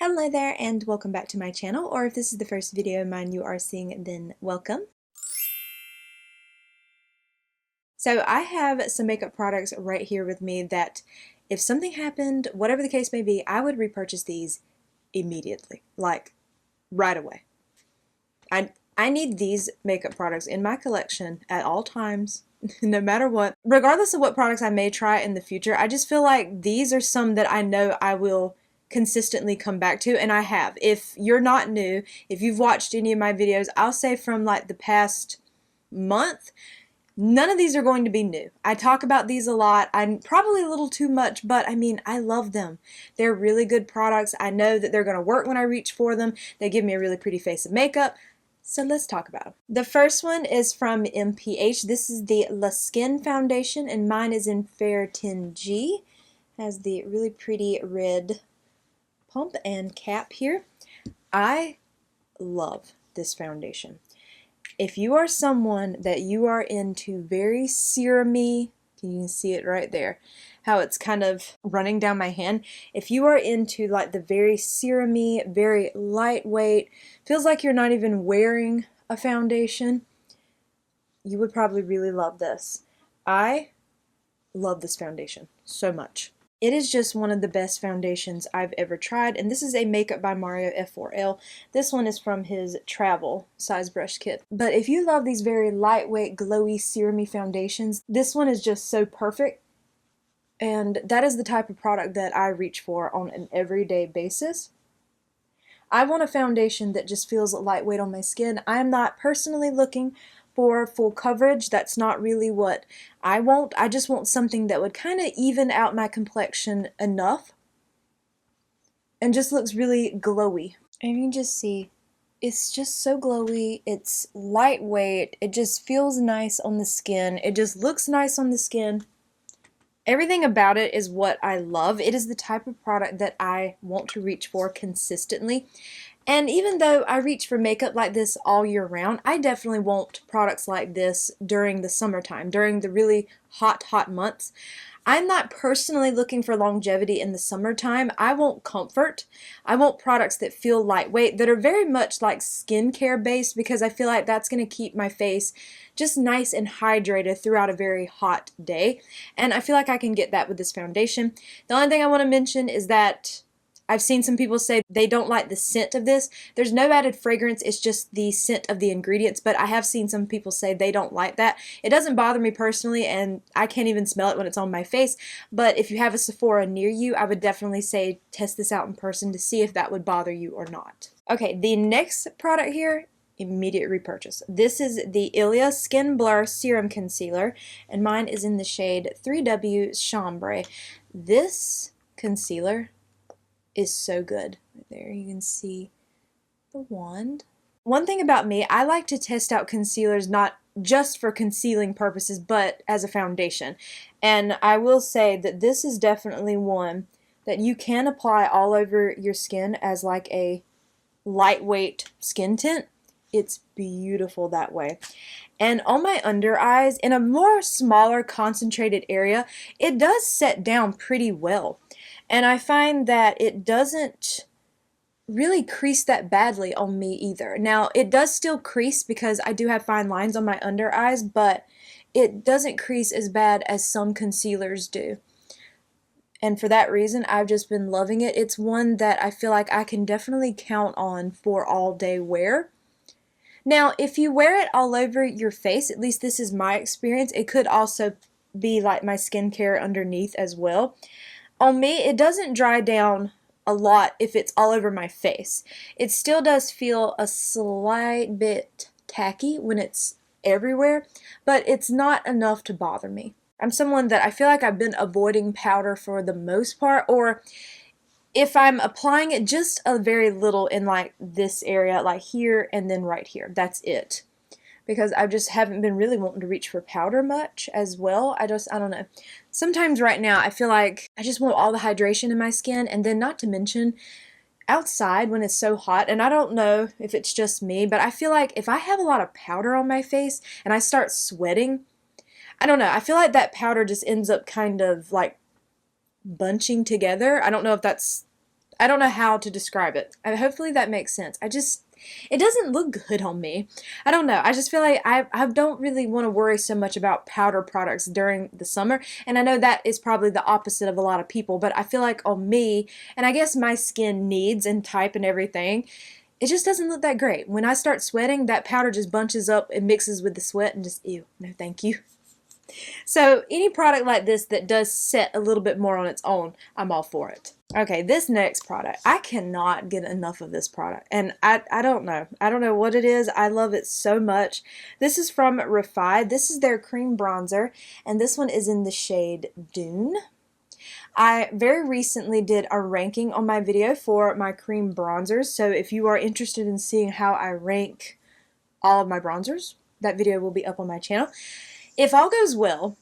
Hello there and welcome back to my channel, or if this is the first video of mine you are seeing, then welcome. So I have some makeup products right here with me that if something happened, whatever the case may be, I would repurchase these immediately, like right away. I need these makeup products in my collection at all times, no matter what. Regardless of what products I may try in the future, I just feel like these are some that I know I will consistently come back to, and I have. If you're not new, if you've watched any of my videos, I'll say from like the past month, none of these are going to be new. I talk about these a lot. I'm probably a little too much, but I mean, I love them. They're really good products. I know that they're going to work when I reach for them. They give me a really pretty face of makeup. So let's talk about them. The first one is from MPH. This is the La Skin Foundation, and mine is in Fair 10G. Has the really pretty red pump and cap here. I love this foundation. If you are someone that you are into very serum-y, you can see it right there, how it's kind of running down my hand. If you are into like the very serum-y, very lightweight, feels like you're not even wearing a foundation, you would probably really love this. I love this foundation so much. It is just one of the best foundations I've ever tried, and this is a Makeup by Mario F4L. This one is from his travel size brush kit. But if you love these very lightweight, glowy, serum-y foundations, this one is just so perfect, and that is the type of product that I reach for on an everyday basis. I want a foundation that just feels lightweight on my skin. I am not personally looking for full coverage. That's not really what I want. I just want something that would kind of even out my complexion enough and just looks really glowy. And you can just see it's just so glowy. It's lightweight. It just feels nice on the skin. It just looks nice on the skin. Everything about it is what I love. It is the type of product that I want to reach for consistently. And even though I reach for makeup like this all year round, I definitely want products like this during the summertime, during the really hot months. I'm not personally looking for longevity in the summertime. I want comfort. I want products that feel lightweight, that are very much like skincare based, because I feel like that's going to keep my face just nice and hydrated throughout a very hot day. And I feel like I can get that with this foundation. The only thing I want to mention is that I've seen some people say they don't like the scent of this. There's no added fragrance, it's just the scent of the ingredients, but I have seen some people say they don't like that. It doesn't bother me personally, and I can't even smell it when it's on my face, but if you have a Sephora near you, I would definitely say test this out in person to see if that would bother you or not. Okay, the next product here, immediate repurchase. This is the Ilia Skin Blur Serum Concealer, and mine is in the shade 3W Chambre. This concealer is so good. Right there you can see the wand. One thing about me, I like to test out concealers not just for concealing purposes, but as a foundation. And I will say that this is definitely one that you can apply all over your skin as like a lightweight skin tint. It's beautiful that way. And on my under eyes, in a more smaller concentrated area, it does set down pretty well. And I find that it doesn't really crease that badly on me either. Now, it does still crease because I do have fine lines on my under eyes, but it doesn't crease as bad as some concealers do. And for that reason, I've just been loving it. It's one that I feel like I can definitely count on for all day wear. Now, if you wear it all over your face, at least this is my experience, it could also be like my skincare underneath as well. On me, it doesn't dry down a lot if it's all over my face. It still does feel a slight bit tacky when it's everywhere, but it's not enough to bother me. I'm someone that I feel like I've been avoiding powder for the most part, or if I'm applying it, just a very little in like this area, like here and then right here. That's it. Because I just haven't been really wanting to reach for powder much as well. I don't know. Sometimes right now I feel like I just want all the hydration in my skin, and then not to mention outside when it's so hot, and I don't know if it's just me, but I feel like if I have a lot of powder on my face and I start sweating, I don't know, I feel like that powder just ends up kind of like bunching together. I don't know if that's I don't know how to describe it. Hopefully that makes sense. It doesn't look good on me. I don't know. I just feel like I don't really want to worry so much about powder products during the summer. And I know that is probably the opposite of a lot of people, but I feel like on me, and I guess my skin needs and type and everything, it just doesn't look that great. When I start sweating, that powder just bunches up and mixes with the sweat and just, ew, no thank you. So any product like this that does set a little bit more on its own, I'm all for it. Okay, this next product, I cannot get enough of this product, and I don't know. I don't know what it is. I love it so much. This is from Repurchase. This is their cream bronzer, and this one is in the shade Dune. I very recently did a ranking on my video for my cream bronzers, so if you are interested in seeing how I rank all of my bronzers, that video will be up on my channel. If all goes well,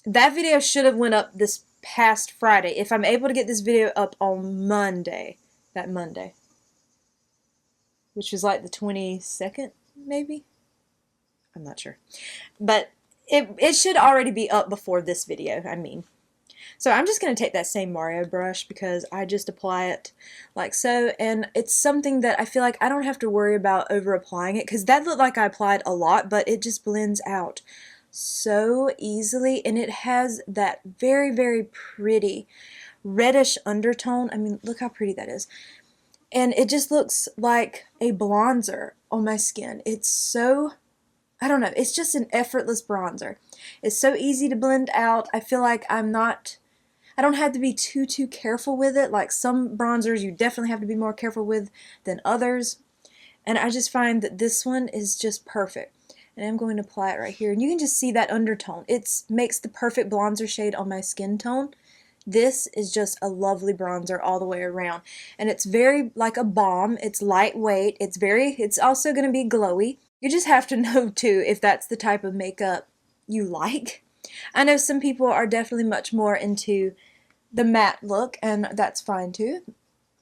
that video should have went up this past Friday. If I'm able to get this video up on Monday, that Monday, which was like the 22nd, maybe? I'm not sure. But it should already be up before this video, I mean. So I'm just going to take that same Mario brush because I just apply it like so, and it's something that I feel like I don't have to worry about over applying it, because that looked like I applied a lot, but it just blends out so easily, and it has that very, very pretty reddish undertone. I mean, look how pretty that is. And it just looks like a bronzer on my skin. It's so, I don't know, it's just an effortless bronzer. It's so easy to blend out. I feel like I don't have to be too careful with it. Like some bronzers you definitely have to be more careful with than others. And I just find that this one is just perfect. And I'm going to apply it right here. And you can just see that undertone. It makes the perfect bronzer shade on my skin tone. This is just a lovely bronzer all the way around. And it's very like a balm. It's lightweight. It's also going to be glowy. You just have to know too if that's the type of makeup you like. I know some people are definitely much more into the matte look, and that's fine too.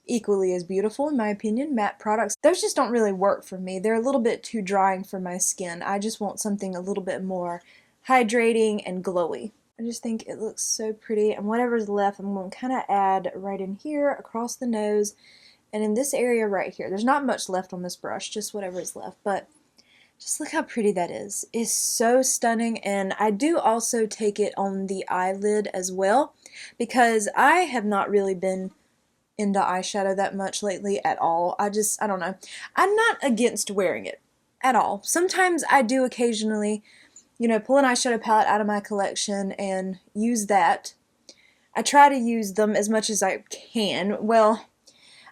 Equally as beautiful in my opinion. Matte products, those just don't really work for me. They're a little bit too drying for my skin. I just want something a little bit more hydrating and glowy. I just think it looks so pretty, and whatever's left I'm going to kind of add right in here across the nose and in this area right here. There's not much left on this brush, just whatever is left, but just look how pretty that is. It's so stunning. And I do also take it on the eyelid as well, because I have not really been into eyeshadow that much lately at all. I don't know. I'm not against wearing it at all. Sometimes I do occasionally, you know, pull an eyeshadow palette out of my collection and use that. I try to use them as much as I can. Well,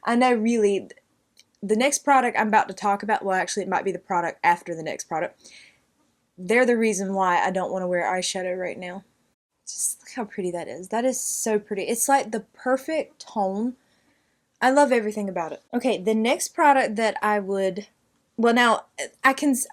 I know really the next product I'm about to talk about, well actually it might be the product after the next product, they're the reason why I don't want to wear eyeshadow right now. Just look how pretty that is. That is so pretty. It's like the perfect tone. I love everything about it. Okay, the next product that I would, well now, I guess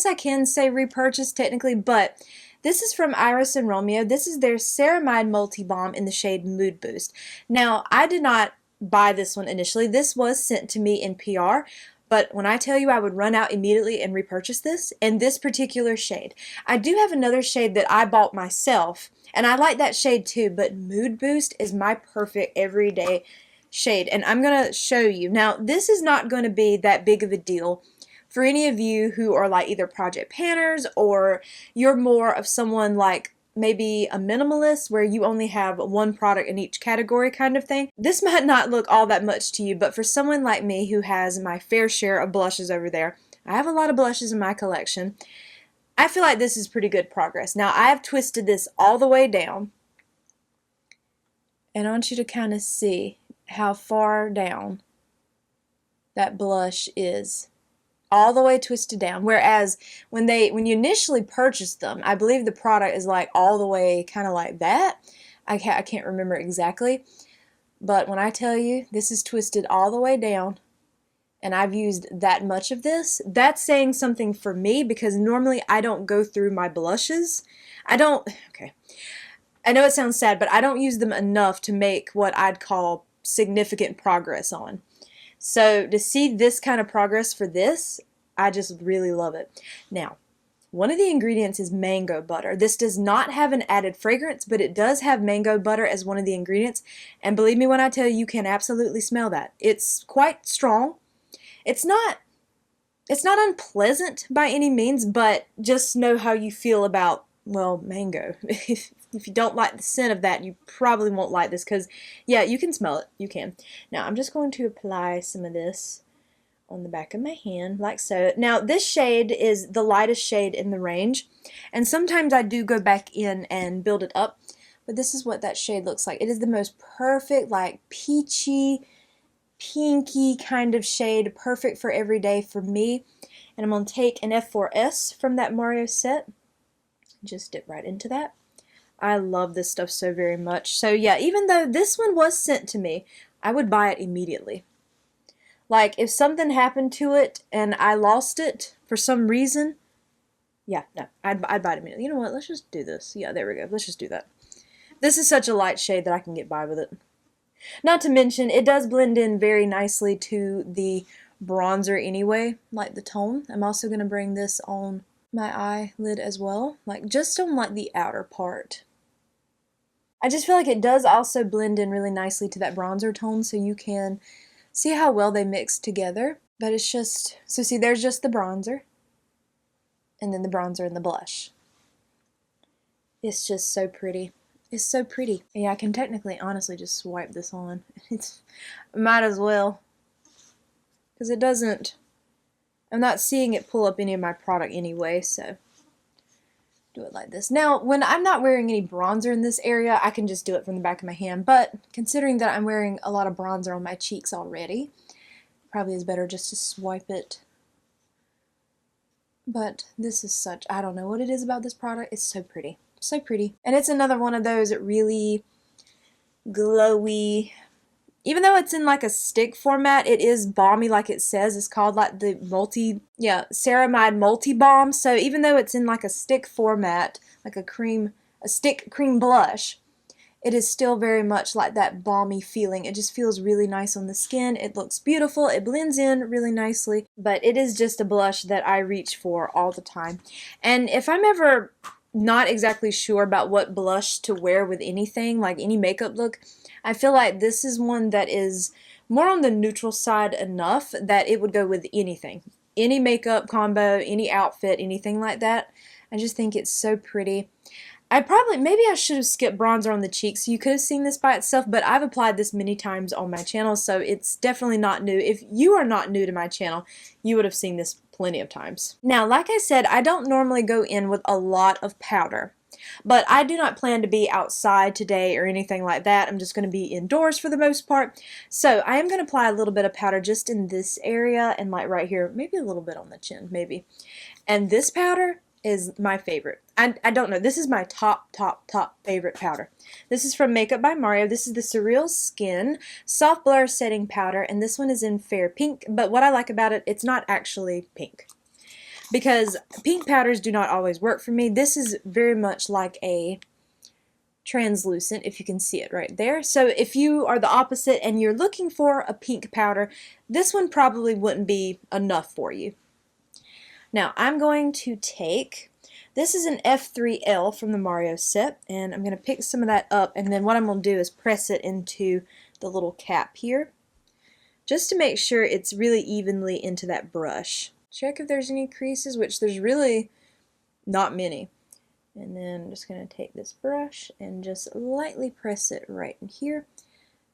I can say Repurchase technically, but this is from Iris and Romeo. This is their Ceramide Multi Balm in the shade Mood Boost. Now, I did not buy this one initially. This was sent to me in PR, but when I tell you I would run out immediately and repurchase this, and this particular shade. I do have another shade that I bought myself, and I like that shade too, but Mood Boost is my perfect everyday shade, and I'm going to show you. Now, this is not going to be that big of a deal for any of you who are like either project panners, or you're more of someone like maybe a minimalist where you only have one product in each category kind of thing. This might not look all that much to you, but for someone like me who has my fair share of blushes over there, I have a lot of blushes in my collection, I feel like this is pretty good progress. Now, I have twisted this all the way down, and I want you to kind of see how far down that blush is. All the way twisted down, whereas when you initially purchase them, I believe the product is like all the way kind of like that. I can't remember exactly, but when I tell you this is twisted all the way down and I've used that much of this, that's saying something for me, because normally I don't go through my blushes. Okay, I know it sounds sad, but I don't use them enough to make what I'd call significant progress on. So to see this kind of progress for this, I just really love it. Now, One of the ingredients is mango butter. This does not have an added fragrance, but it does have mango butter as one of the ingredients. And believe me when I tell you, you can absolutely smell that. It's quite strong. It's not unpleasant by any means, but just know how you feel about, well, mango. If you don't like the scent of that, you probably won't like this because, yeah, you can smell it. You can. Now, I'm just going to apply some of this on the back of my hand, like so. Now, this shade is the lightest shade in the range, and sometimes I do go back in and build it up, but this is what that shade looks like. It is the most perfect, like, peachy, pinky kind of shade, perfect for every day for me. And I'm going to take an F4S from that Mario set, just dip right into that. I love this stuff so very much. So yeah, even though this one was sent to me, I would buy it immediately. Like, if something happened to it and I lost it for some reason, yeah, no, I'd buy it immediately. You know what? Let's just do this. Yeah, there we go. Let's just do that. This is such a light shade that I can get by with it. Not to mention, it does blend in very nicely to the bronzer anyway, like the tone. I'm also going to bring this on my eyelid as well, like just on like the outer part. I just feel like it does also blend in really nicely to that bronzer tone, so you can see how well they mix together. But it's just, so see, there's just the bronzer, and then the bronzer and the blush. It's just so pretty. It's so pretty. Yeah, I can technically, honestly, just swipe this on. Might as well. Because it doesn't, I'm not seeing it pull up any of my product anyway, so do it like this. Now, when I'm not wearing any bronzer in this area, I can just do it from the back of my hand, but considering that I'm wearing a lot of bronzer on my cheeks already, probably is better just to swipe it. But this is such, I don't know what it is about this product, it's so pretty. So pretty. And it's another one of those really glowy, even though it's in like a stick format, it is balmy like it says. It's called like the Ceramide Multi Balm. So even though it's in like a stick format, like a stick cream blush, it is still very much like that balmy feeling. It just feels really nice on the skin. It looks beautiful. It blends in really nicely. But it is just a blush that I reach for all the time. And if I'm ever not exactly sure about what blush to wear with anything, like any makeup look, I feel like this is one that is more on the neutral side enough that it would go with anything. Any makeup combo, any outfit, anything like that. I just think it's so pretty. Maybe I should have skipped bronzer on the cheeks. You could have seen this by itself, but I've applied this many times on my channel, so it's definitely not new. If you are not new to my channel, you would have seen this plenty of times. Now, like I said, I don't normally go in with a lot of powder, but I do not plan to be outside today or anything like that. I'm just going to be indoors for the most part. So I am going to apply a little bit of powder just in this area and like right here, maybe a little bit on the chin, maybe. And this powder is my favorite. I don't know. This is my top favorite powder. This is from Makeup by Mario. This is the Surreal Skin Soft Blur Setting Powder, and this one is in Fair Pink, but what I like about it, it's not actually pink. Because pink powders do not always work for me. This is very much like a translucent, if you can see it right there. So if you are the opposite and you're looking for a pink powder, this one probably wouldn't be enough for you. Now I'm going to take, this is an F3L from the Mario set, and I'm going to pick some of that up, and then what I'm going to do is press it into the little cap here, just to make sure it's really evenly into that brush. Check if there's any creases, which there's really not many. And then I'm just going to take this brush and just lightly press it right in here.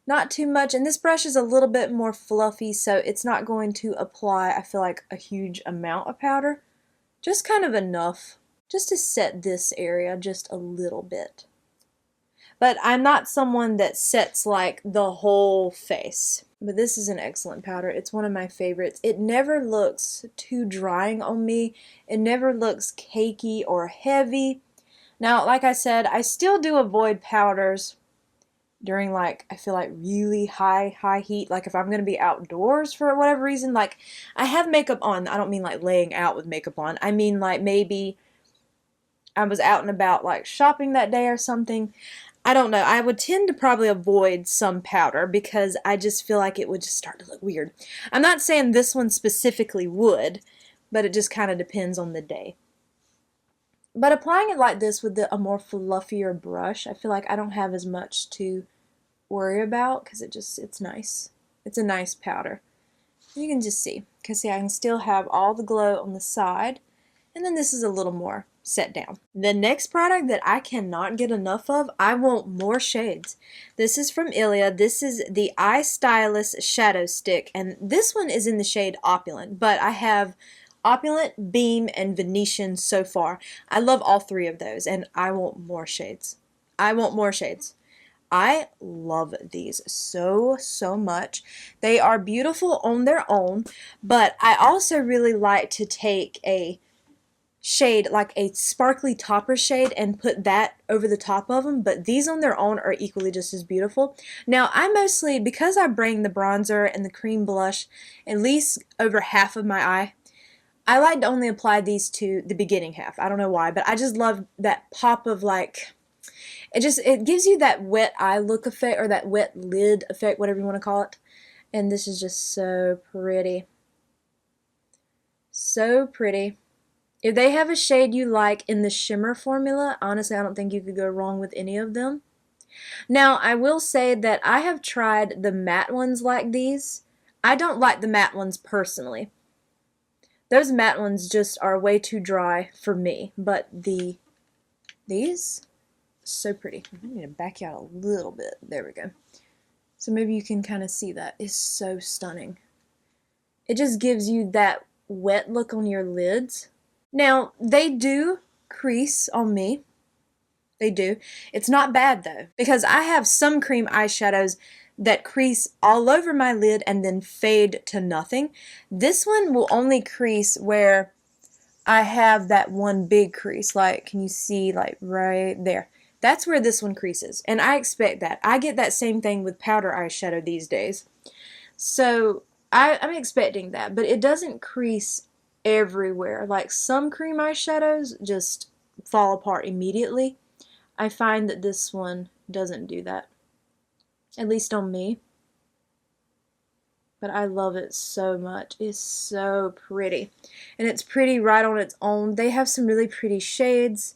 Not too much, and this brush is a little bit more fluffy, so it's not going to apply, I feel like, a huge amount of powder. Just kind of enough, just to set this area just a little bit. But I'm not someone that sets like the whole face. But this is an excellent powder. It's one of my favorites. It never looks too drying on me. It never looks cakey or heavy. Now, like I said, I still do avoid powders during like, I feel like really high heat, like if I'm going to be outdoors for whatever reason, like I have makeup on. I don't mean like laying out with makeup on. I mean like maybe I was out and about like shopping that day or something. I don't know. I would tend to probably avoid some powder because I just feel like it would just start to look weird. I'm not saying this one specifically would, but it just kind of depends on the day. But applying it like this with a more fluffier brush, I feel like I don't have as much to worry about because it's nice. It's a nice powder. You can just see, because see, I can still have all the glow on the side, and then this is a little more set down. The next product that I cannot get enough of, I want more shades. This is from Ilia. This is the Eye Stylist Shadow Stick, and this one is in the shade Opulent, but I have Opulent, Beam, and Venetian so far. I love all three of those, and I want more shades. I want more shades. I love these so much. They are beautiful on their own, but I also really like to take a shade, like a sparkly topper shade, and put that over the top of them, but these on their own are equally just as beautiful. Now, I mostly, because I bring the bronzer and the cream blush at least over half of my eye, I like to only apply these to the beginning half. I don't know why, but I just love that pop of like, it gives you that wet eye look effect, or that wet lid effect, whatever you want to call it. And this is just so pretty. So pretty. If they have a shade you like in the shimmer formula, honestly, I don't think you could go wrong with any of them. Now, I will say that I have tried the matte ones like these. I don't like the matte ones personally. Those matte ones just are way too dry for me, but these, so pretty. I need to back you out a little bit. There we go. So maybe you can kind of see that. It's so stunning. It just gives you that wet look on your lids. Now, they do crease on me. They do. It's not bad though, because I have some cream eyeshadows that crease all over my lid and then fade to nothing. This one will only crease where I have that one big crease. Like, can you see, like right there? That's where this one creases, and I expect that. I get that same thing with powder eyeshadow these days. So I'm expecting that, but it doesn't crease everywhere. Like some cream eyeshadows just fall apart immediately. I find that this one doesn't do that, at least on me. But I love it so much. It's so pretty. And it's pretty right on its own. They have some really pretty shades.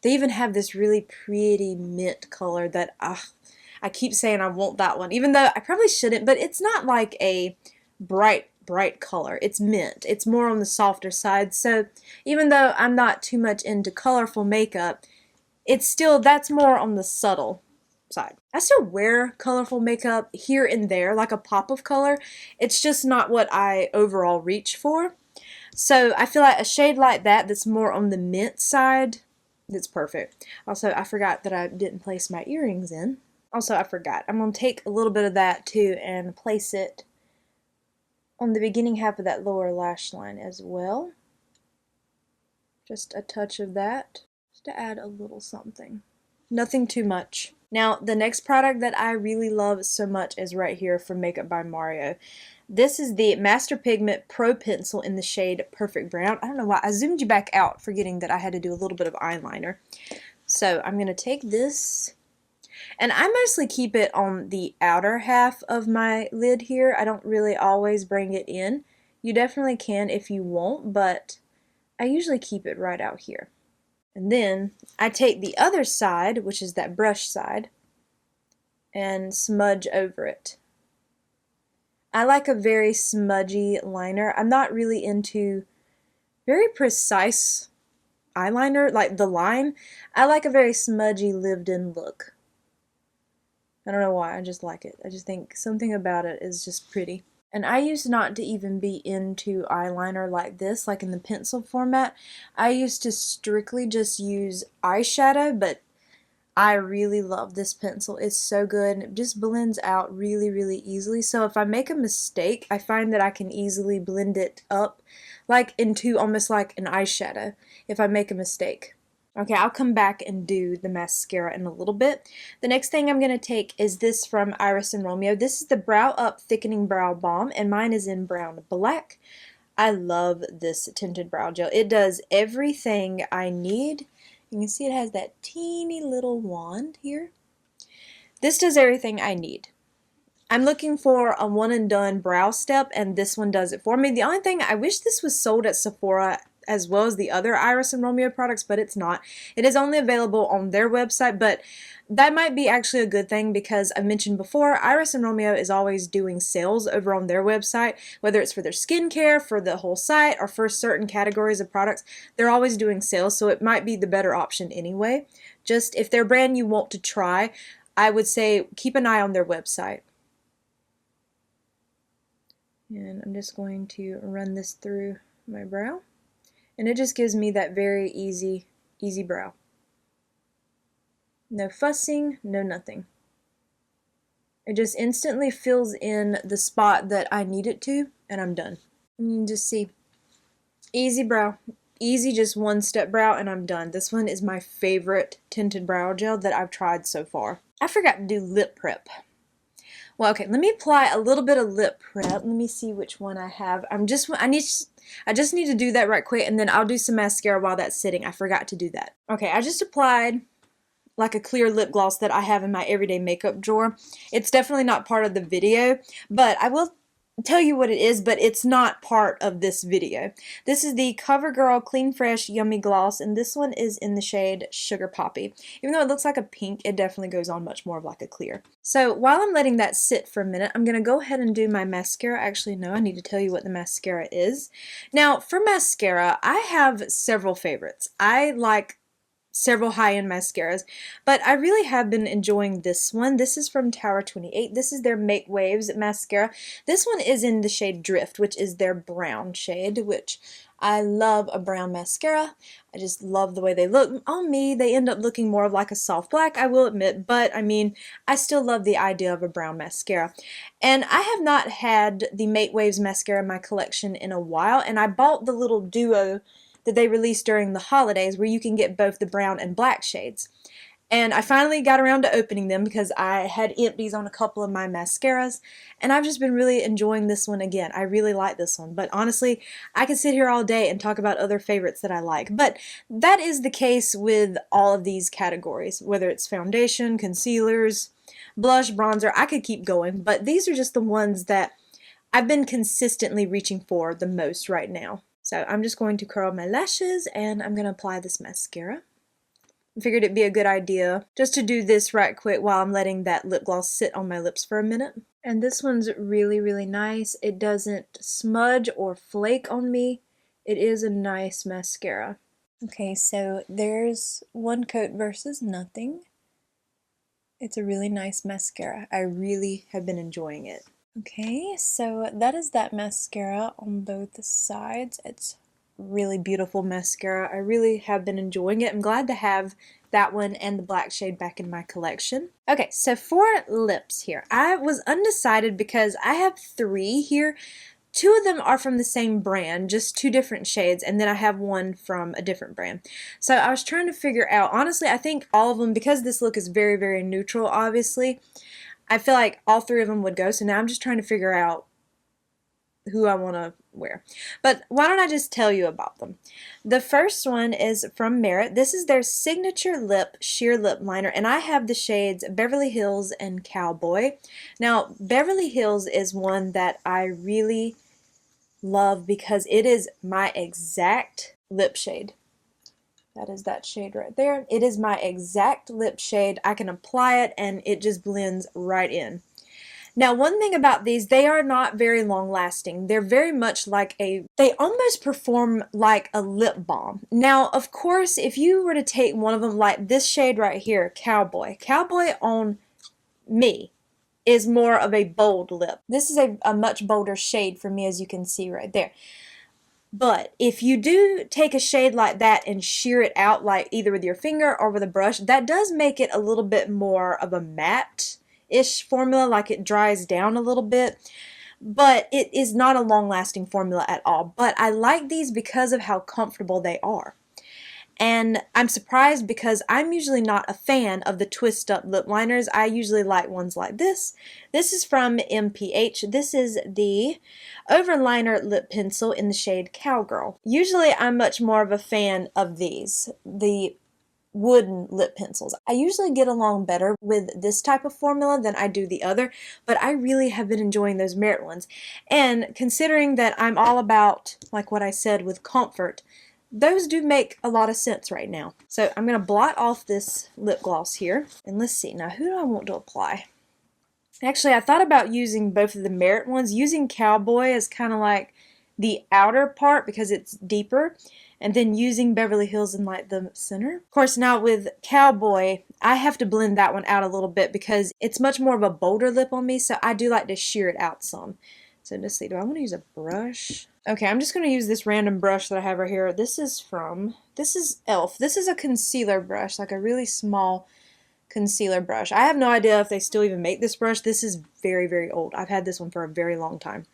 They even have this really pretty mint color that I keep saying I want that one, even though I probably shouldn't, but it's not like a bright color. It's mint. It's more on the softer side. So even though I'm not too much into colorful makeup, it's still, that's more on the subtle side. I still wear colorful makeup here and there, like a pop of color. It's just not what I overall reach for. So I feel like a shade like that that's more on the mint side, that's perfect. Also, I forgot that I didn't place my earrings in. Also, I forgot. I'm going to take a little bit of that too and place it on the beginning half of that lower lash line as well. Just a touch of that, just to add a little something. Nothing too much. Now, the next product that I really love so much is right here from Makeup by Mario. This is the Master Pigment Pro Pencil in the shade Perfect Brown. I don't know why I zoomed you back out, forgetting that I had to do a little bit of eyeliner. So I'm going to take this, and I mostly keep it on the outer half of my lid here. I don't really always bring it in. You definitely can if you want, but I usually keep it right out here. And then I take the other side, which is that brush side, and smudge over it. I like a very smudgy liner. I'm not really into very precise eyeliner, like the line. I like a very smudgy, lived-in look. I don't know why, I just like it. I just think something about it is just pretty. And I used not to even be into eyeliner like this, like in the pencil format. I used to strictly just use eyeshadow, but I really love this pencil. It's so good, and it just blends out really easily. So if I make a mistake, I find that I can easily blend it up like into almost like an eyeshadow if I make a mistake. Okay, I'll come back and do the mascara in a little bit. The next thing I'm going to take is this from Iris and Romeo. This is the Brow Up Thickening Brow Balm, and mine is in brown black. I love this tinted brow gel. It does everything I need. You can see it has that teeny little wand here. This does everything I need. I'm looking for a one and done brow step, and this one does it for me. The only thing, I wish this was sold at Sephora as well as the other Iris and Romeo products, but it's not. It is only available on their website, but that might be actually a good thing because I mentioned before, Iris and Romeo is always doing sales over on their website, whether it's for their skincare, for the whole site, or for certain categories of products. They're always doing sales, so it might be the better option anyway. Just if they're a brand you want to try, I would say keep an eye on their website. And I'm just going to run this through my brow. And it just gives me that very easy brow. No fussing, no nothing. It just instantly fills in the spot that I need it to, and I'm done. And you can just see, easy brow. Easy, just one-step brow, and I'm done. This one is my favorite tinted brow gel that I've tried so far. I forgot to do lip prep. Well, okay, let me apply a little bit of lip prep. Let me see which one I have. I just need to do that right quick, and then I'll do some mascara while that's sitting. I forgot to do that. Okay, I just applied like a clear lip gloss that I have in my everyday makeup drawer. It's definitely not part of the video, but I will tell you what it is, but it's not part of this video. This is the CoverGirl Clean Fresh Yummy Gloss, and this one is in the shade Sugar Poppy. Even though it looks like a pink, it definitely goes on much more of like a clear. So while I'm letting that sit for a minute, I'm going to go ahead and do my mascara. Actually, no, I need to tell you what the mascara is. Now, for mascara, I have several favorites. I like several high-end mascaras, but I really have been enjoying this one. This is from Tower 28. This is their Make Waves mascara. This one is in the shade Drift, which is their brown shade, which I love a brown mascara. I just love the way they look. On me, they end up looking more of like a soft black, I will admit, but I mean, I still love the idea of a brown mascara. And I have not had the Make Waves mascara in my collection in a while, and I bought the little duo that they released during the holidays where you can get both the brown and black shades. And I finally got around to opening them because I had empties on a couple of my mascaras, and I've just been really enjoying this one again. I really like this one, but honestly, I could sit here all day and talk about other favorites that I like. But that is the case with all of these categories, whether it's foundation, concealers, blush, bronzer. I could keep going, but these are just the ones that I've been consistently reaching for the most right now. So I'm just going to curl my lashes and I'm going to apply this mascara. I figured it'd be a good idea just to do this right quick while I'm letting that lip gloss sit on my lips for a minute. And this one's really, really nice. It doesn't smudge or flake on me. It is a nice mascara. Okay, so there's one coat versus nothing. It's a really nice mascara. I really have been enjoying it. Okay, so that is that mascara on both sides. It's really beautiful mascara. I really have been enjoying it. I'm glad to have that one and the black shade back in my collection. Okay, so for lips here, I was undecided because I have 3 here. 2 of them are from the same brand, just 2 different shades, and then I have one from a different brand. So I was trying to figure out, honestly, I think all of them, because this look is very, very neutral, obviously, I feel like all 3 of them would go, so now I'm just trying to figure out who I want to wear. But why don't I just tell you about them. The first one is from Merit. This is their Signature Lip Sheer Lip Liner, and I have the shades Beverly Hills and Cowboy. Now, Beverly Hills is one that I really love because it is my exact lip shade. That is that shade right there. It is my exact lip shade. I can apply it and it just blends right in. Now, one thing about these, they are not very long lasting. They're very much like they almost perform like a lip balm. Now, of course, if you were to take one of them like this shade right here, Cowboy on me is more of a bold lip. This is a much bolder shade for me, as you can see right there. But if you do take a shade like that and shear it out, like either with your finger or with a brush, that does make it a little bit more of a matte-ish formula, like it dries down a little bit. But it is not a long-lasting formula at all. But I like these because of how comfortable they are. And I'm surprised because I'm usually not a fan of the twist-up lip liners. I usually like ones like this. This is from MPH. This is the Overliner Lip Pencil in the shade Cowgirl. Usually I'm much more of a fan of these, the wooden lip pencils. I usually get along better with this type of formula than I do the other, but I really have been enjoying those Merit ones. And considering that I'm all about, like what I said, with comfort, those do make a lot of sense right now. So I'm going to blot off this lip gloss here. And let's see, now who do I want to apply? Actually, I thought about using both of the Merit ones. Using Cowboy as kind of like the outer part because it's deeper, and then using Beverly Hills in like the center. Of course, now with Cowboy, I have to blend that one out a little bit because it's much more of a bolder lip on me, so I do like to sheer it out some. So let's see, do I want to use a brush? Okay, I'm just going to use this random brush that I have right here. This is e.l.f. This is a concealer brush, like a really small concealer brush. I have no idea if they still even make this brush. This is very, very old. I've had this one for a very long time.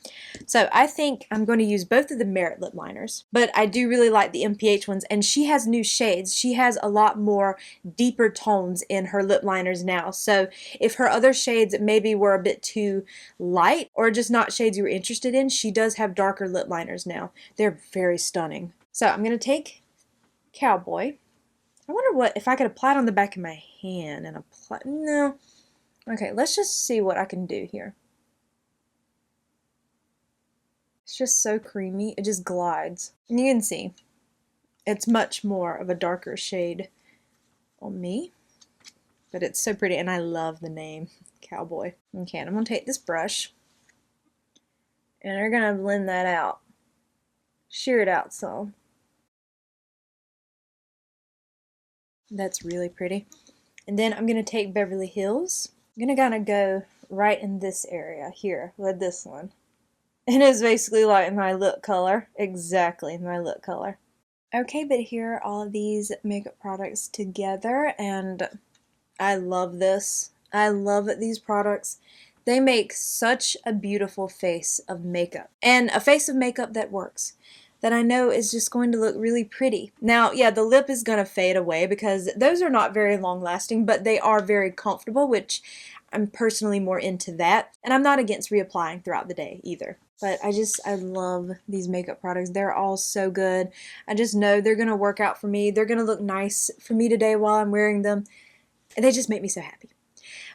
So I think I'm going to use both of the Merit lip liners, but I do really like the MPH ones, and she has new shades. She has a lot more deeper tones in her lip liners now. So if her other shades maybe were a bit too light or just not shades you were interested in, she does have darker lip liners now. They're very stunning. So I'm going to take Cowboy. I wonder what, if I could apply it on the back of my hand and apply, no. Okay, let's just see what I can do here. It's just so creamy, it just glides. And you can see, it's much more of a darker shade on me, but it's so pretty, and I love the name, Cowboy. Okay, and I'm gonna take this brush, and we're gonna blend that out. Shear it out some. That's really pretty. And then I'm going to take Beverly Hills. I'm going to kind of go right in this area here with this one. And it's basically like my lip color. Exactly my lip color. Okay, but here are all of these makeup products together, and I love this. I love these products. They make such a beautiful face of makeup, and a face of makeup that works, that I know is just going to look really pretty. Now, yeah, the lip is going to fade away because those are not very long lasting, but they are very comfortable, which I'm personally more into that. And I'm not against reapplying throughout the day either. But I love these makeup products. They're all so good. I just know they're going to work out for me. They're going to look nice for me today while I'm wearing them. And they just make me so happy.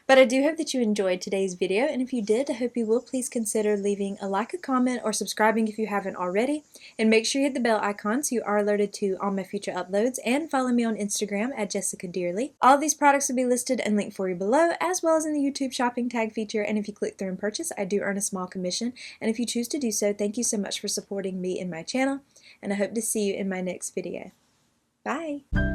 But I do hope that you enjoyed today's video, and if you did, I hope you will please consider leaving a like, a comment, or subscribing if you haven't already. And make sure you hit the bell icon so you are alerted to all my future uploads, and follow me on Instagram at jessicadeerly. All of these products will be listed and linked for you below, as well as in the YouTube shopping tag feature, and if you click through and purchase, I do earn a small commission. And if you choose to do so, thank you so much for supporting me and my channel, and I hope to see you in my next video. Bye!